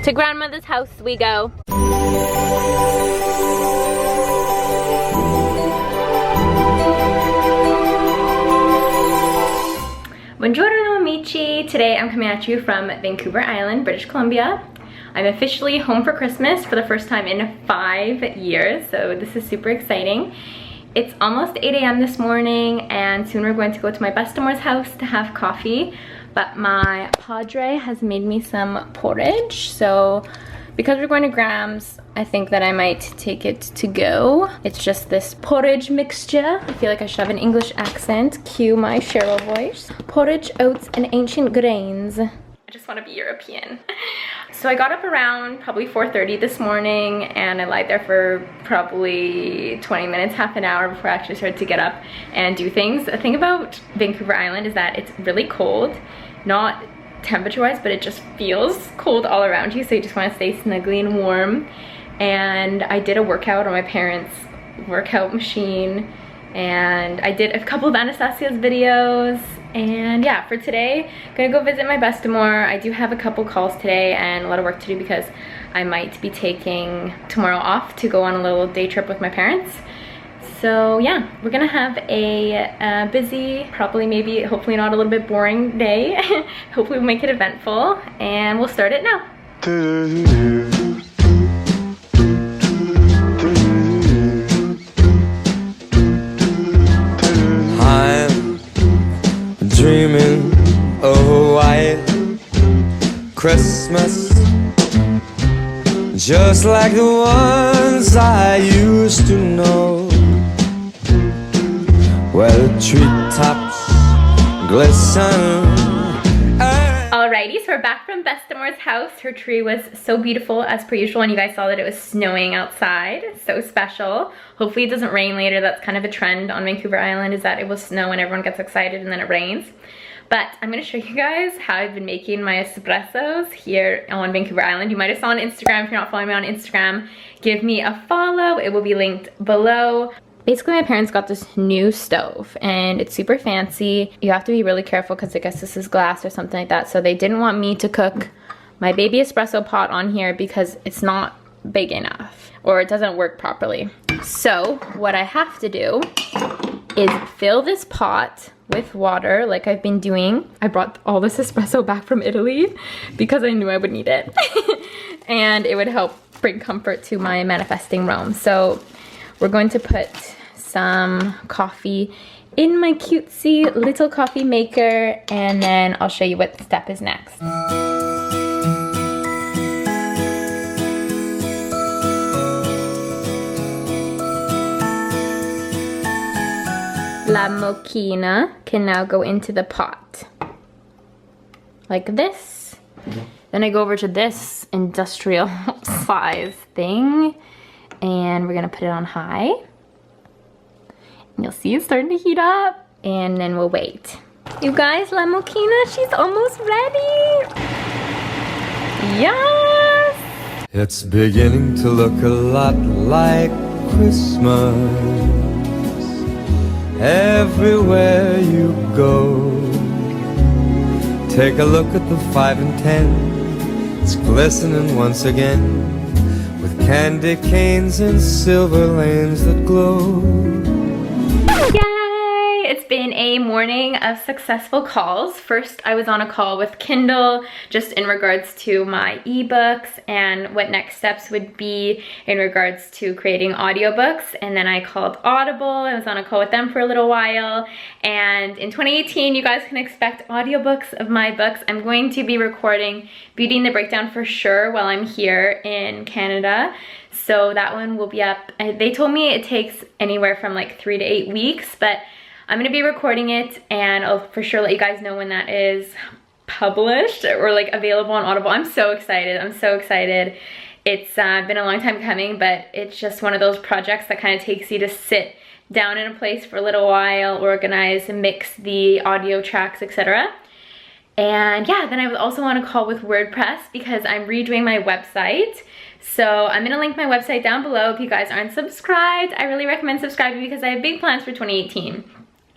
To grandmother's house we go. Buongiorno amici! Today I'm coming at you from Vancouver Island, British Columbia. I'm officially home for Christmas for the first time in 5 years, so this is super exciting. It's almost 8 a.m. this morning, and soon we're going to go to my Bestamor's house to have coffee. But my padre has made me some porridge, so because we're going to Graham's, I think that I might take it to go. It's just this porridge mixture. I feel like I should have an English accent. Cue my Cheryl voice. Porridge, oats, and ancient grains. I just want to be European. So I got up around probably 4:30 this morning, and I lied there for probably 20 minutes, half an hour before I actually started to get up and do things. The thing about Vancouver Island is that it's really cold, not temperature-wise, but it just feels cold all around you, so you just want to stay snuggly and warm. And I did a workout on my parents' workout machine, and I did a couple of Anastasia's videos. And yeah, for today, I'm gonna go visit my Bestamor. I do have a couple calls today and a lot of work to do because I might be taking tomorrow off to go on a little day trip with my parents. So yeah, we're gonna have a busy, probably maybe, hopefully not a little bit boring day. Hopefully we'll make it eventful, and we'll start it now. I'm dreaming of a white Christmas, just like the ones I used to know, where the treetops glisten. Alrighty, so we're back from Bestamor's house. Her tree was so beautiful as per usual, and you guys saw that it was snowing outside. So special. Hopefully it doesn't rain later. That's kind of a trend on Vancouver Island, is that it will snow and everyone gets excited and then it rains. But I'm gonna show you guys how I've been making my espressos here on Vancouver Island. You might have saw on Instagram. If you're not following me on Instagram, give me a follow. It will be linked below. Basically, my parents got this new stove and it's super fancy. You have to be really careful because I guess this is glass or something like that. So they didn't want me to cook my baby espresso pot on here because it's not big enough or it doesn't work properly. So what I have to do is fill this pot with water like I've been doing. I brought all this espresso back from Italy because I knew I would need it. And it would help bring comfort to my manifesting realm. So we're going to put some coffee in my cutesy little coffee maker, and then I'll show you what the step is next. La mochina can now go into the pot. Like this. Then I go over to this industrial size thing, and we're gonna put it on high. And you'll see it's starting to heat up, and then we'll wait. You guys, La Mochina, she's almost ready. Yes! It's beginning to look a lot like Christmas everywhere you go. Take a look at the 5 and 10. It's glistening once again, with candy canes and silver lanes that glow. Yay! It's been a morning of successful calls. First, I was on a call with Kindle just in regards to my ebooks and what next steps would be in regards to creating audiobooks. And then I called Audible. I was on a call with them for a little while. And in 2018, you guys can expect audiobooks of my books. I'm going to be recording Beauty and the Breakdown for sure while I'm here in Canada. So that one will be up. They told me it takes anywhere from like 3 to 8 weeks, but I'm gonna be recording it, and I'll for sure let you guys know when that is published or like available on Audible. I'm so excited. I'm so excited. It's been a long time coming, but it's just one of those projects that kind of takes you to sit down in a place for a little while, organize and mix the audio tracks, etc. And yeah, then I was also on a call with WordPress because I'm redoing my website. So I'm gonna link my website down below. If you guys aren't subscribed, I really recommend subscribing because I have big plans for 2018.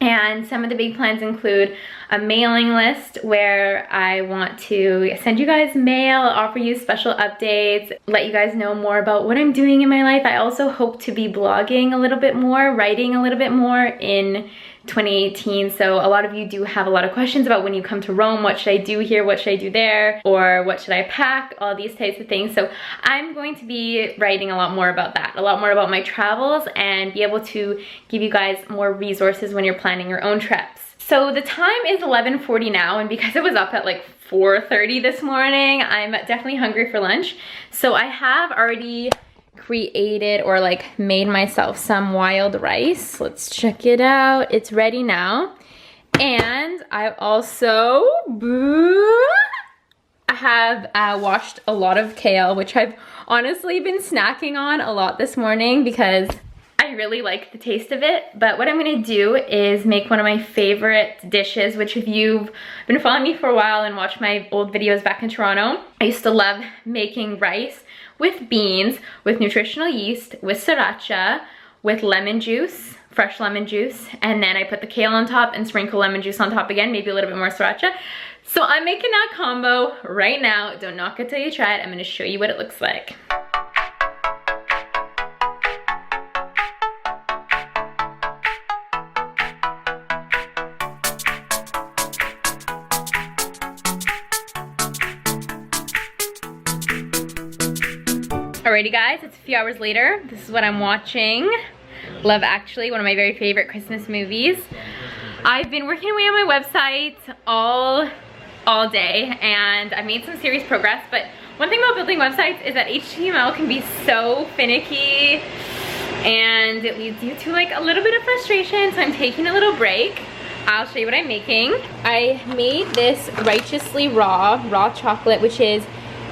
And some of the big plans include a mailing list where I want to send you guys mail, offer you special updates, let you guys know more about what I'm doing in my life. I also hope to be blogging a little bit more, writing a little bit more in 2018. So a lot of you do have a lot of questions about when you come to Rome, what should I do here, what should I do there, or what should I pack, all these types of things. So I'm going to be writing a lot more about that, a lot more about my travels, and be able to give you guys more resources when you're planning your own trips. So the time is 11:40 now, and because I was up at like 4:30 this morning, I'm definitely hungry for lunch. So I have already created or like made myself some wild rice. Let's check it out. It's ready now. And I also have washed a lot of kale, which I've honestly been snacking on a lot this morning because I really like the taste of it. But what I'm gonna do is make one of my favorite dishes, which if you've been following me for a while and watched my old videos back in Toronto, I used to love making rice with beans, with nutritional yeast, with sriracha, with lemon juice, fresh lemon juice, and then I put the kale on top and sprinkle lemon juice on top again, maybe a little bit more sriracha. So I'm making that combo right now. Don't knock it till you try it. I'm gonna show you what it looks like. Alrighty guys, it's a few hours later. This is what I'm watching. Love Actually, one of my very favorite Christmas movies. I've been working away on my website all day, and I've made some serious progress. But one thing about building websites is that HTML can be so finicky, and it leads you to like a little bit of frustration. So I'm taking a little break. I'll show you what I'm making. I made this Righteously raw chocolate, which is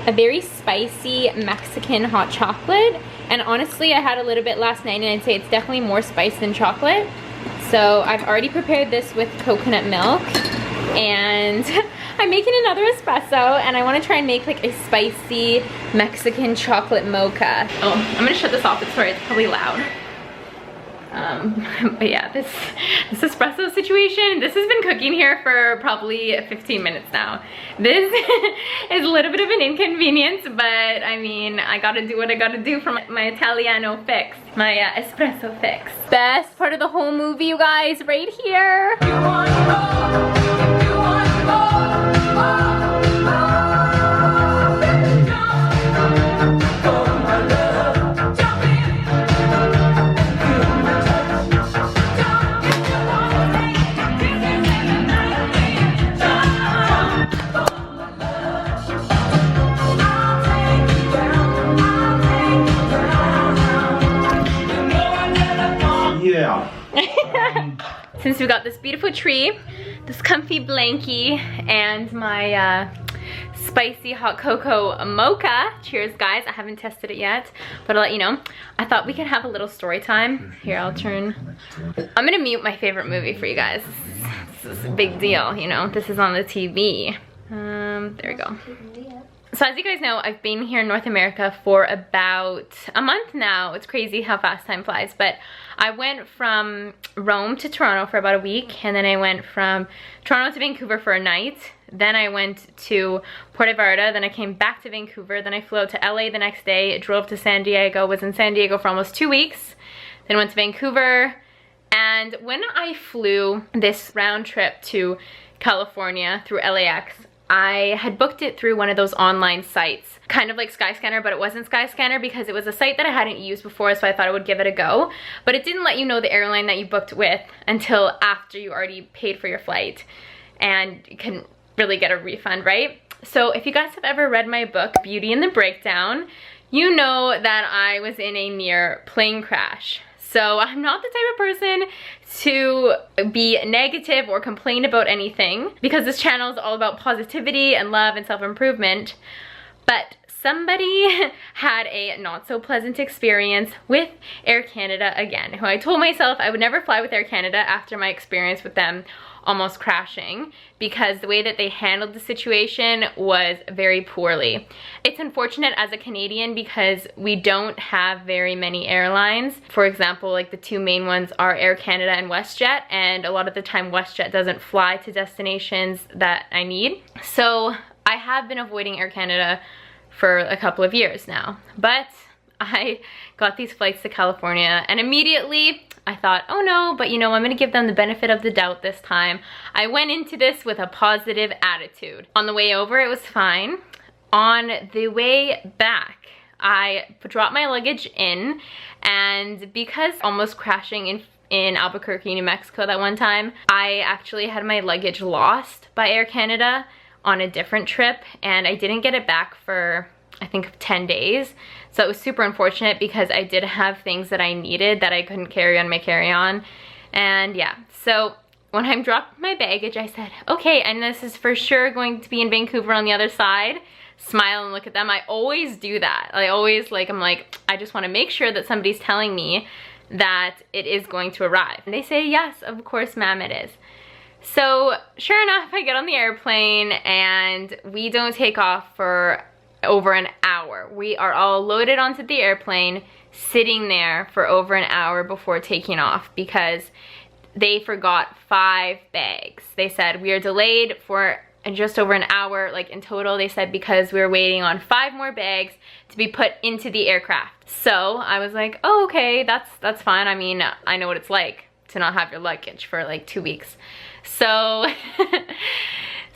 a very spicy Mexican hot chocolate. And honestly, I had a little bit last night, and I'd say it's definitely more spice than chocolate. So I've already prepared this with coconut milk, and I'm making another espresso, and I want to try and make like a spicy Mexican chocolate mocha. Oh, I'm gonna shut this off. Sorry, it's probably loud. But yeah, this espresso situation, this has been cooking here for probably 15 minutes now. This is a little bit of an inconvenience, but I mean, I gotta do what I gotta do for my Italiano fix, my espresso fix. Best part of the whole movie, you guys, right here. You want to go, you want to go. Since we got this beautiful tree, this comfy blankie, and my spicy hot cocoa mocha. Cheers guys, I haven't tested it yet, but I'll let you know. I thought we could have a little story time. Here, I'm gonna mute my favorite movie for you guys. This is a big deal, you know, this is on the TV. There we go. So as you guys know, I've been here in North America for about a month now. It's crazy how fast time flies, but I went from Rome to Toronto for about a week, and then I went from Toronto to Vancouver for a night. Then I went to Puerto Vallarta, then I came back to Vancouver, then I flew out to LA the next day, drove to San Diego, was in San Diego for almost 2 weeks, then went to Vancouver. And when I flew this round trip to California through LAX, I had booked it through one of those online sites, kind of like Skyscanner, but it wasn't Skyscanner because it was a site that I hadn't used before, so I thought I would give it a go. But it didn't let you know the airline that you booked with until after you already paid for your flight, and you can really get a refund, right? So if you guys have ever read my book, Beauty and the Breakdown, you know that I was in a near plane crash. So I'm not the type of person to be negative or complain about anything, because this channel is all about positivity and love and self-improvement. But somebody had a not so pleasant experience with Air Canada again, who I told myself I would never fly with Air Canada after my experience with them almost crashing, because the way that they handled the situation was very poorly. It's unfortunate as a Canadian because we don't have very many airlines. For example, like the two main ones are Air Canada and WestJet, and a lot of the time WestJet doesn't fly to destinations that I need. So I have been avoiding Air Canada for a couple of years now, but I got these flights to California and immediately I thought, oh no, but you know, I'm gonna give them the benefit of the doubt this time. I went into this with a positive attitude. On the way over, it was fine. On the way back, I dropped my luggage in, and because almost crashing in Albuquerque, New Mexico that one time, I actually had my luggage lost by Air Canada on a different trip, and I didn't get it back for I think 10 days. So it was super unfortunate because I did have things that I needed that I couldn't carry on my carry-on. And yeah, so when I dropped my baggage, I said, okay, and this is for sure going to be in Vancouver on the other side. Smile and look at them. I always do that. I always I'm like, I just want to make sure that somebody's telling me that it is going to arrive. And they say, yes, of course, ma'am, it is. So sure enough, I get on the airplane and we don't take off for over an hour. We are all loaded onto the airplane, sitting there for over an hour before taking off because they forgot 5 bags. They said we are delayed for just over an hour, like in total, they said, because we were waiting on 5 more bags to be put into the aircraft. So I was like, oh, okay, that's fine. I mean, I know what it's like to not have your luggage for like 2 weeks. So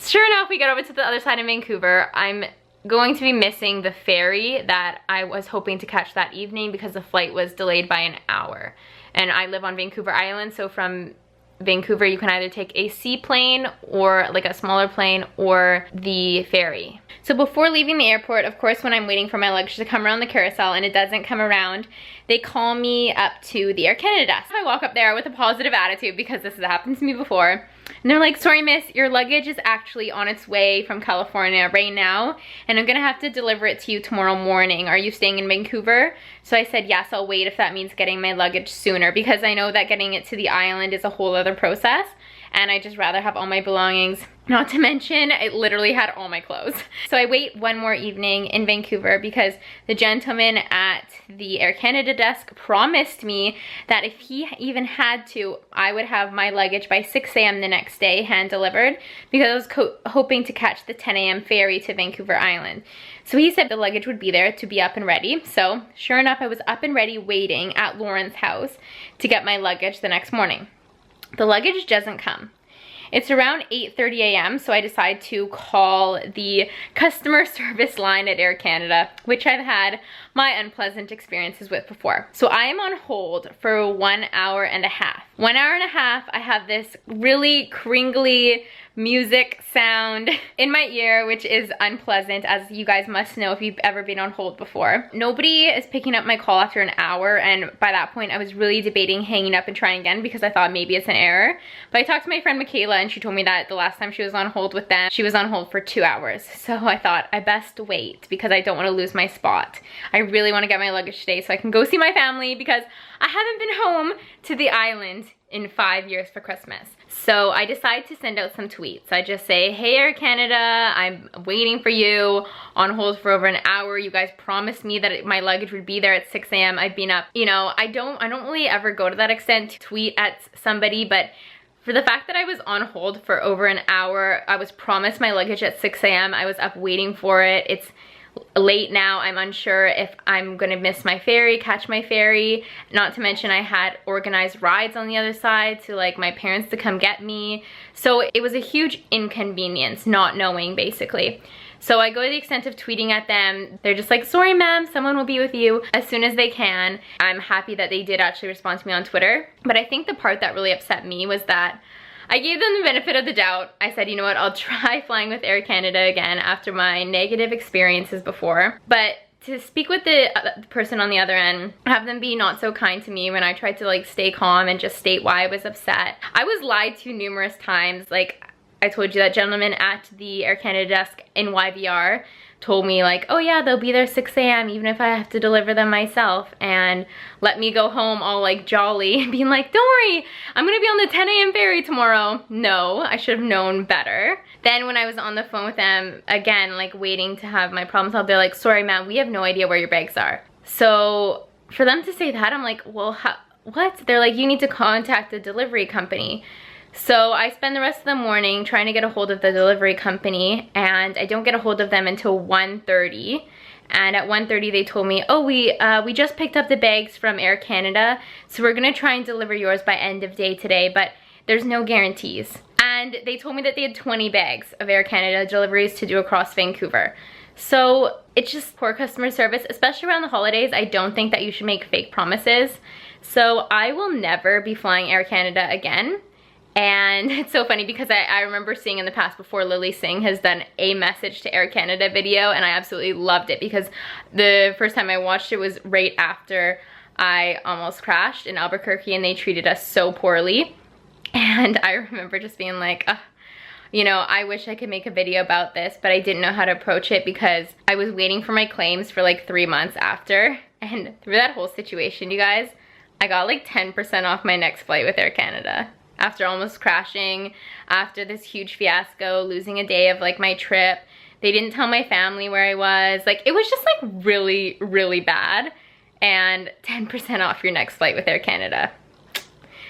sure enough, we got over to the other side of Vancouver. I'm going to be missing the ferry that I was hoping to catch that evening because the flight was delayed by an hour. And I live on Vancouver Island, so from Vancouver you can either take a seaplane or like a smaller plane or the ferry. So before leaving the airport, of course, when I'm waiting for my luggage to come around the carousel and it doesn't come around, they call me up to the Air Canada desk. I walk up there with a positive attitude because this has happened to me before. And they're like, sorry miss, your luggage is actually on its way from California right now, and I'm gonna have to deliver it to you tomorrow morning. Are you staying in Vancouver? So I said, yes, I'll wait if that means getting my luggage sooner, because I know that getting it to the island is a whole other process, and I just rather have all my belongings. Not to mention, it literally had all my clothes. So I wait one more evening in Vancouver because the gentleman at the Air Canada desk promised me that if he even had to, I would have my luggage by 6 a.m. the next day, hand delivered, because I was hoping to catch the 10 a.m. ferry to Vancouver Island. So he said the luggage would be there to be up and ready. So sure enough, I was up and ready waiting at Lauren's house to get my luggage the next morning. The luggage doesn't come. It's around 8:30 a.m. so I decide to call the customer service line at Air Canada, which I've had my unpleasant experiences with before. So I am on hold for 1 hour and a half. 1 hour and a half, I have this really cringly music sound in my ear, which is unpleasant, as you guys must know if you've ever been on hold before. Nobody is picking up my call after an hour, and by that point I was really debating hanging up and trying again because I thought maybe it's an error. But I talked to my friend Michaela and she told me that the last time she was on hold with them, she was on hold for 2 hours. So I thought I best wait because I don't want to lose my spot. I really want to get my luggage today so I can go see my family because I haven't been home to the island in 5 years for Christmas. So I decide to send out some tweets. I just say, hey Air Canada, I'm waiting for you, on hold for over an hour. You guys promised me that my luggage would be there at 6 a.m. I've been up, you know, I don't really ever go to that extent to tweet at somebody, but for the fact that I was on hold for over an hour, I was promised my luggage at 6 a.m. I was up waiting for it. It's late now. I'm unsure if I'm gonna miss my ferry, catch my ferry. Not to mention I had organized rides on the other side to like my parents to come get me. So it was a huge inconvenience not knowing, basically. So I go to the extent of tweeting at them. They're just like, sorry ma'am, someone will be with you as soon as they can. I'm happy that they did actually respond to me on Twitter. But I think the part that really upset me was that I gave them the benefit of the doubt. I said, you know what, I'll try flying with Air Canada again after my negative experiences before. But to speak with the person on the other end, have them be not so kind to me when I tried to like stay calm and just state why I was upset. I was lied to numerous times. Like I told you, that gentleman at the Air Canada desk in YVR told me like, oh yeah, they'll be there 6 a.m. even if I have to deliver them myself, and let me go home all like jolly, being like, don't worry, I'm gonna be on the 10 a.m. ferry tomorrow. No, I should have known better. Then when I was on the phone with them, again, like waiting to have my problem solved, they're like, sorry ma'am, we have no idea where your bags are. So for them to say that, I'm like, well, what? They're like, you need to contact the delivery company. So I spend the rest of the morning trying to get a hold of the delivery company, and I don't get a hold of them until 1:30. And at 1:30 they told me, oh, we just picked up the bags from Air Canada, so we're gonna try and deliver yours by end of day today, but there's no guarantees. And they told me that they had 20 bags of Air Canada deliveries to do across Vancouver. So it's just poor customer service, especially around the holidays. I don't think that you should make fake promises. So I will never be flying Air Canada again. And it's so funny because I remember seeing in the past before Lily Singh has done a message to Air Canada video, and I absolutely loved it because the first time I watched it was right after I almost crashed in Albuquerque, and they treated us so poorly. And I remember just being like, you know, I wish I could make a video about this, but I didn't know how to approach it because I was waiting for my claims for like 3 months after. And through that whole situation, you guys, I got like 10% off my next flight with Air Canada. After almost crashing, after this huge fiasco, losing a day of like my trip. They didn't tell my family where I was. Like, it was just like really, really bad. And 10% off your next flight with Air Canada.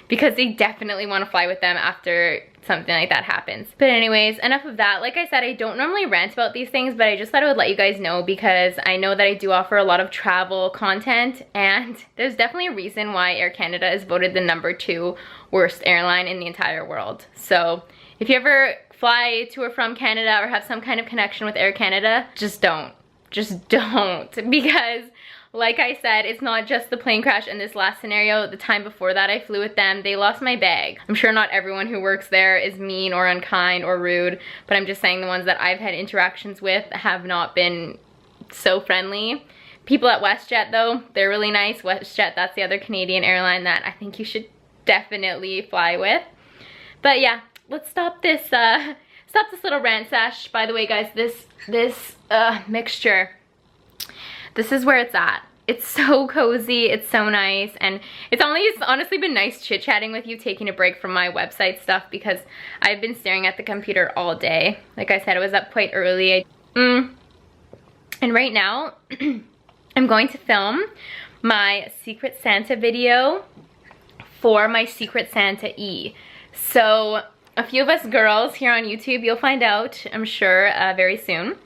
Because they definitely want to fly with them after something like that happens. But anyways, enough of that. Like I said, I don't normally rant about these things, but I just thought I would let you guys know because I know that I do offer a lot of travel content, and there's definitely a reason why Air Canada is voted the #2 worst airline in the entire world. So if you ever fly to or from Canada or have some kind of connection with Air Canada, just don't. Just don't. Because like I said, it's not just the plane crash in this last scenario. The time before that I flew with them, they lost my bag. I'm sure not everyone who works there is mean or unkind or rude, but I'm just saying the ones that I've had interactions with have not been so friendly. People at WestJet though, they're really nice. WestJet, that's the other Canadian airline that I think you should definitely fly with. But yeah, let's stop this little rant sash. By the way guys, this mixture, this is where it's at. It's so cozy, it's so nice, and it's honestly been nice chit-chatting with you, taking a break from my website stuff because I've been staring at the computer all day. Like I said, I was up quite early. And right now, I'm going to film my Secret Santa video for my Secret Santa E. So a few of us girls here on YouTube, you'll find out, I'm sure, very soon,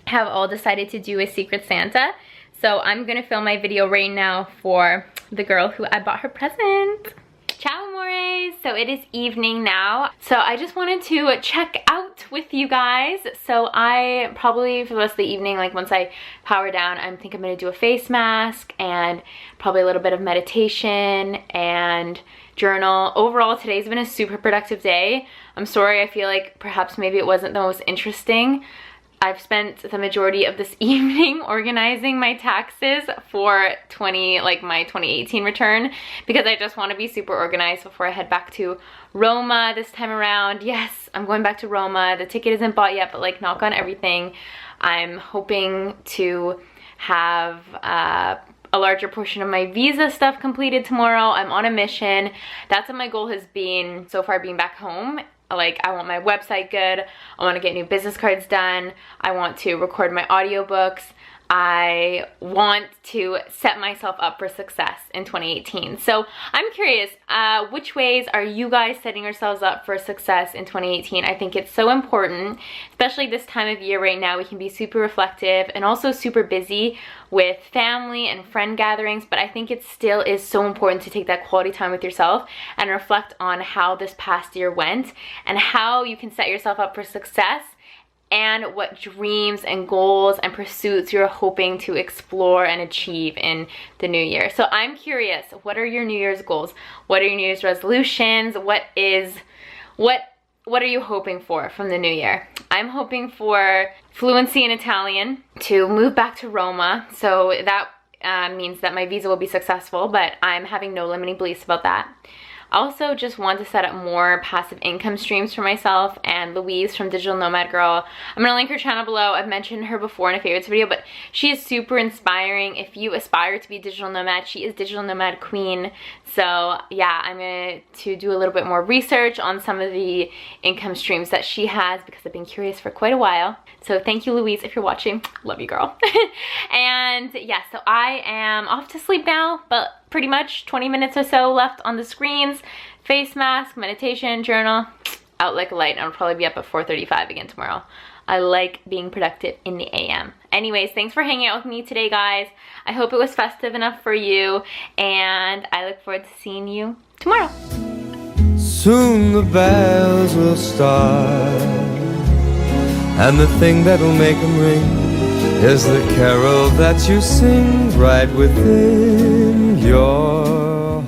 have all decided to do a Secret Santa. So I'm gonna film my video right now for the girl who I bought her present. Ciao amores! So it is evening now. So I just wanted to check out with you guys. So I probably for the rest of the evening, like once I power down, I think I'm gonna do a face mask and probably a little bit of meditation and journal. Overall, today's been a super productive day. I'm sorry, I feel like perhaps maybe it wasn't the most interesting. I've spent the majority of this evening organizing my taxes for my 2018 return because I just want to be super organized before I head back to Roma this time around. Yes, I'm going back to Roma. The ticket isn't bought yet, but like knock on everything, I'm hoping to have a larger portion of my visa stuff completed tomorrow. I'm on a mission. That's what my goal has been so far, being back home. Like, I want my website good, I want to get new business cards done, I want to record my audiobooks, I want to set myself up for success in 2018. So I'm curious, which ways are you guys setting yourselves up for success in 2018? I think it's so important, especially this time of year right now. We can be super reflective and also super busy with family and friend gatherings, but I think it still is so important to take that quality time with yourself and reflect on how this past year went and how you can set yourself up for success and what dreams and goals and pursuits you're hoping to explore and achieve in the new year. So I'm curious, what are your New Year's goals? What are your New Year's resolutions? What are you hoping for from the new year? I'm hoping for fluency in Italian, to move back to Roma. So that means that my visa will be successful, but I'm having no limiting beliefs about that. I also just want to set up more passive income streams for myself. And Louise from Digital Nomad Girl, I'm gonna link her channel below. I've mentioned her before in a favorites video, but she is super inspiring. If you aspire to be a digital nomad, she is Digital Nomad Queen. So yeah, I'm going to do a little bit more research on some of the income streams that she has because I've been curious for quite a while. So thank you, Louise, if you're watching. Love you, girl. And yeah, so I am off to sleep now, but pretty much 20 minutes or so left on the screens. Face mask, meditation, journal, out like a light. I'll probably be up at 4:35 again tomorrow. I like being productive in the AM. Anyways, thanks for hanging out with me today, guys. I hope it was festive enough for you, and I look forward to seeing you tomorrow. Soon the bells will start, and the thing that'll make them ring is the carol that you sing right within your